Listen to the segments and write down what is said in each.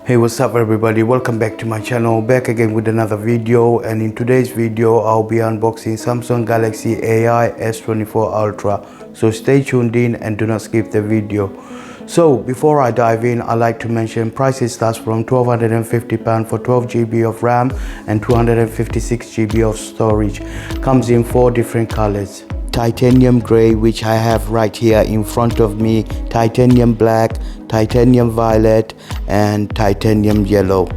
Hey, what's up everybody, welcome back to my channel, back again with another video. And in today's video I'll be unboxing Samsung Galaxy AI S24 Ultra, so stay tuned in and do not skip the video. So before I dive in, I like to mention prices starts from £1,250 for 12GB of RAM and 256GB of storage. Comes in 4 different colors: titanium gray, which I have right here in front of me, titanium black, titanium violet, and titanium yellow.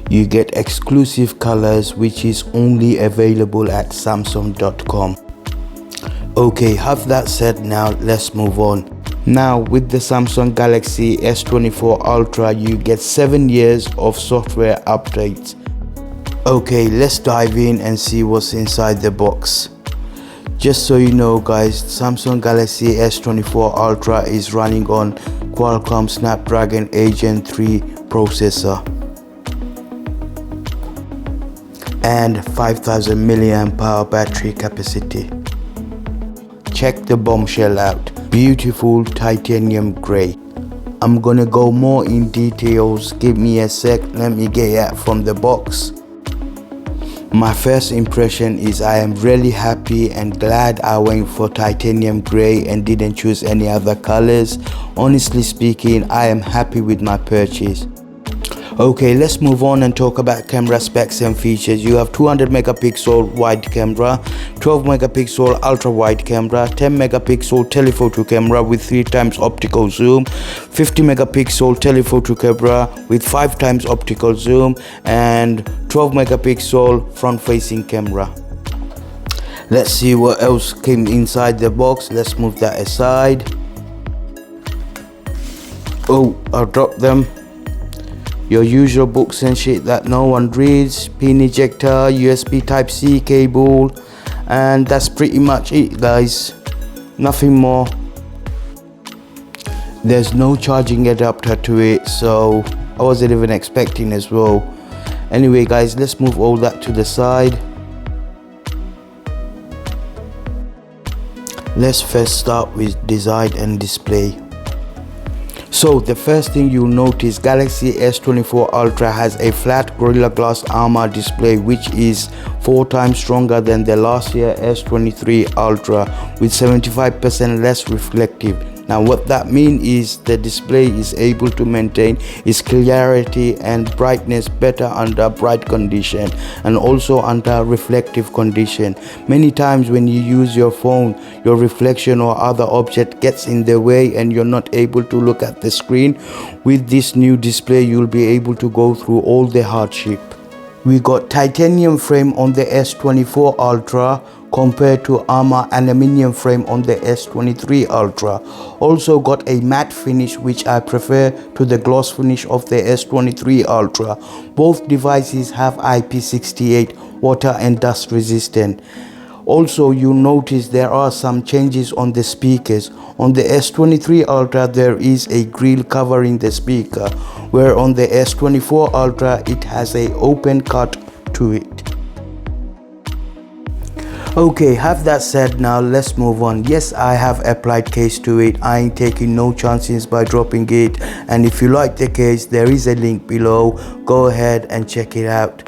You get exclusive colors which is only available at samsung.com. Okay, have that said, now let's move on. Now with the Samsung Galaxy S24 Ultra you get 7 years of software updates. Okay, let's dive in and see what's inside the box. Just so you know guys, Samsung Galaxy S24 Ultra is running on Qualcomm Snapdragon 8 Gen 3 processor and 5000 mAh battery capacity. Check the bombshell out, beautiful titanium gray. I'm gonna go more in details, give me a sec, let me get it from the box. My first impression is I am really happy and glad I went for titanium gray and didn't choose any other colors. Honestly speaking, I am happy with my purchase. Okay, let's move on and talk about camera specs and features. You have 200 megapixel wide camera, 12 megapixel ultra wide camera, 10 megapixel telephoto camera with 3 times optical zoom, 50 megapixel telephoto camera with 5 times optical zoom, and 12 megapixel front facing camera. Let's see what else came inside the box. Let's move that aside. Oh, I dropped them. Your usual books and shit that no one reads, pin ejector, USB Type-C cable, and that's pretty much it guys, nothing more. There's no charging adapter to it, so I wasn't even expecting as well. Anyway guys, let's move all that to the side. Let's first start with design and display. So the first thing you'll notice, Galaxy S24 Ultra has a flat Gorilla Glass Armor display which is 4 times stronger than the last year S23 Ultra with 75% less reflective. Now what that means is the display is able to maintain its clarity and brightness better under bright condition and also under reflective condition. Many times when you use your phone, your reflection or other object gets in the way and you're not able to look at the screen. With this new display you'll be able to go through all the hardship. We got titanium frame on the S24 Ultra compared to armor aluminium frame on the S23 Ultra. Also got a matte finish which I prefer to the gloss finish of the S23 Ultra. Both devices have IP68 water and dust resistant. Also you'll notice there are some changes on the speakers. On the S23 Ultra there is a grill covering the speaker, where on the S24 Ultra it has a open cut to it. Okay, have that said, now let's move on. Yes, I have applied case to it. I ain't taking no chances by dropping it, and if you like the case there is a link below, go ahead and check it out.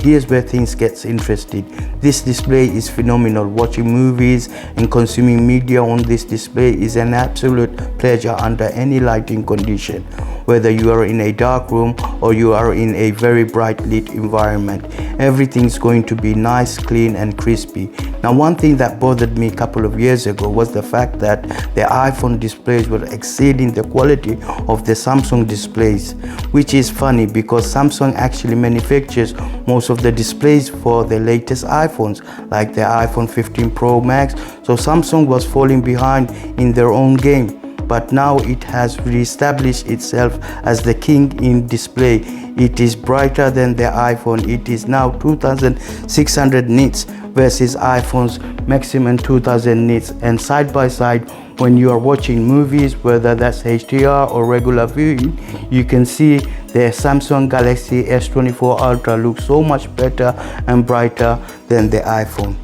Here's where things gets interesting. This display is phenomenal. Watching movies and consuming media on this display is an absolute pleasure under any lighting condition, whether you are in a dark room or you are in a very bright lit environment. Everything's going to be nice, clean and crispy. Now one thing that bothered me a couple of years ago was the fact that the iPhone displays were exceeding the quality of the Samsung displays, which is funny because Samsung actually manufactures most of the displays for the latest iPhones, like the iPhone 15 Pro Max. So Samsung was falling behind in their own game, but now it has reestablished itself as the king in display. It is brighter than the iPhone. It is now 2600 nits versus iPhone's maximum 2000 nits, and side by side when you are watching movies, whether that's HDR or regular viewing, you can see the Samsung Galaxy S24 Ultra looks so much better and brighter than the iPhone.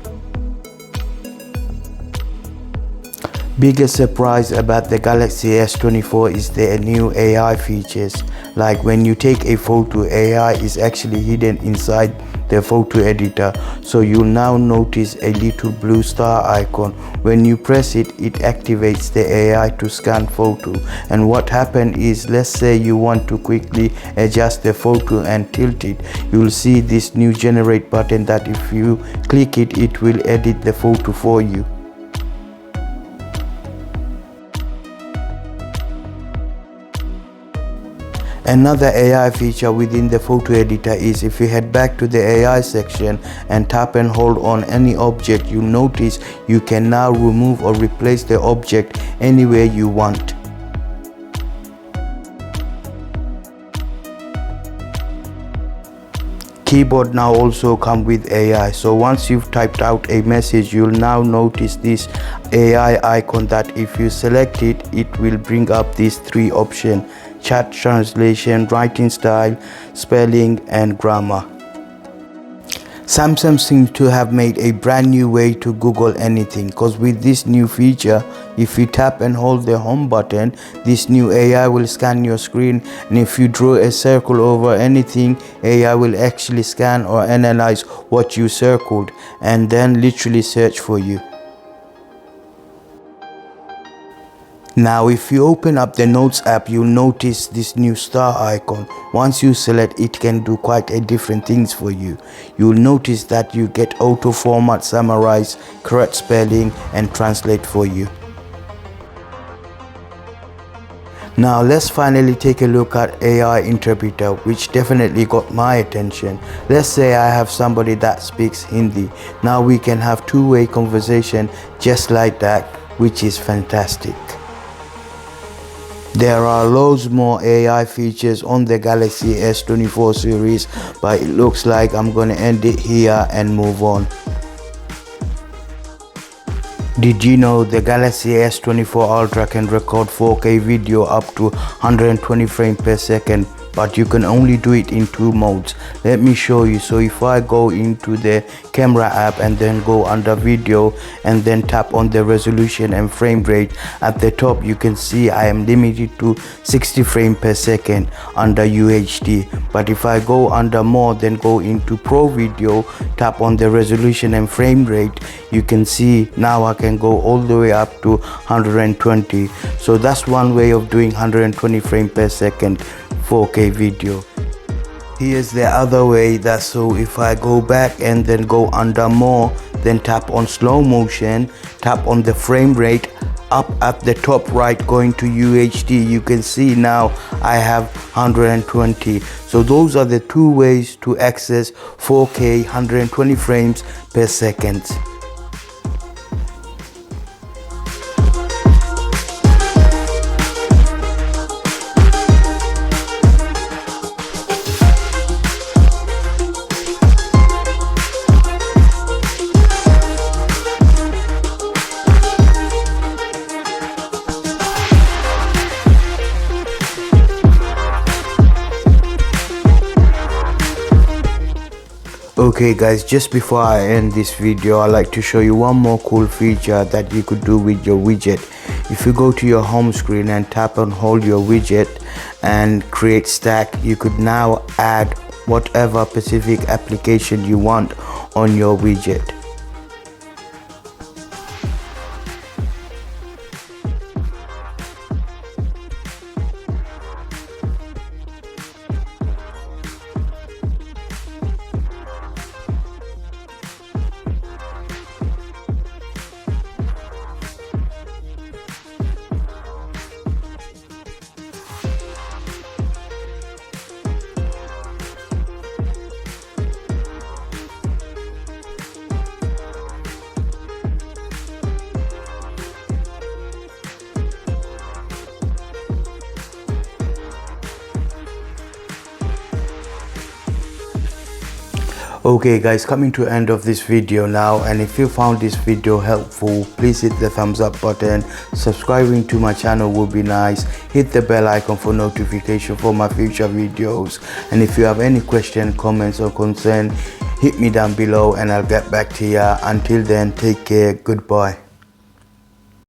Biggest surprise about the Galaxy S24 is their new AI features. Like when you take a photo, AI is actually hidden inside the photo editor. So you'll now notice a little blue star icon. When you press it, it activates the AI to scan photo. And what happened is, let's say you want to quickly adjust the photo and tilt it. You'll see this new generate button that if you click it, it will edit the photo for you. Another AI feature within the photo editor is if you head back to the AI section and tap and hold on any object, you'll notice you can now remove or replace the object anywhere you want. Keyboard now also come with AI, so once you've typed out a message, you'll now notice this AI icon that if you select it, it will bring up these three options: chat, translation, writing style, spelling and grammar. Samsung seems to have made a brand new way to Google anything, because with this new feature, if you tap and hold the home button, this new AI will scan your screen, and if you draw a circle over anything, AI will actually scan or analyze what you circled and then literally search for you. Now if you open up the Notes app, you'll notice this new star icon. Once you select, it can do quite a different things for you. You'll notice that you get auto format, summarize, correct spelling and translate for you. Now let's finally take a look at AI interpreter, which definitely got my attention. Let's say I have somebody that speaks Hindi. Now we can have two-way conversation just like that, which is fantastic. There are loads more AI features on the Galaxy S24 series, but it looks like I'm gonna end it here and move on. Did you know the Galaxy S24 Ultra can record 4K video up to 120 frames per second, but you can only do it in two modes. Let me show you. So if I go into the camera app and then go under video and then tap on the resolution and frame rate, at the top you can see I am limited to 60 frames per second under UHD. But if I go under more, then go into pro video, tap on the resolution and frame rate, you can see now I can go all the way up to 120. So that's one way of doing 120 frames per second 4K video. Here's the other way. That's so if I go back and then go under more, then tap on slow motion, tap on the frame rate, up at the top right going to UHD, you can see now I have 120. So those are the two ways to access 4K 120 frames per second. Okay guys, just before I end this video, I'd like to show you one more cool feature that you could do with your widget. If you go to your home screen and tap and hold your widget and create stack, you could now add whatever specific application you want on your widget. Okay guys, coming to end of this video now, and if you found this video helpful, please hit the thumbs up button. Subscribing to my channel would be nice. Hit the bell icon for notification for my future videos, and if you have any question, comments or concern, hit me down below and I'll get back to you. Until then, take care. Goodbye.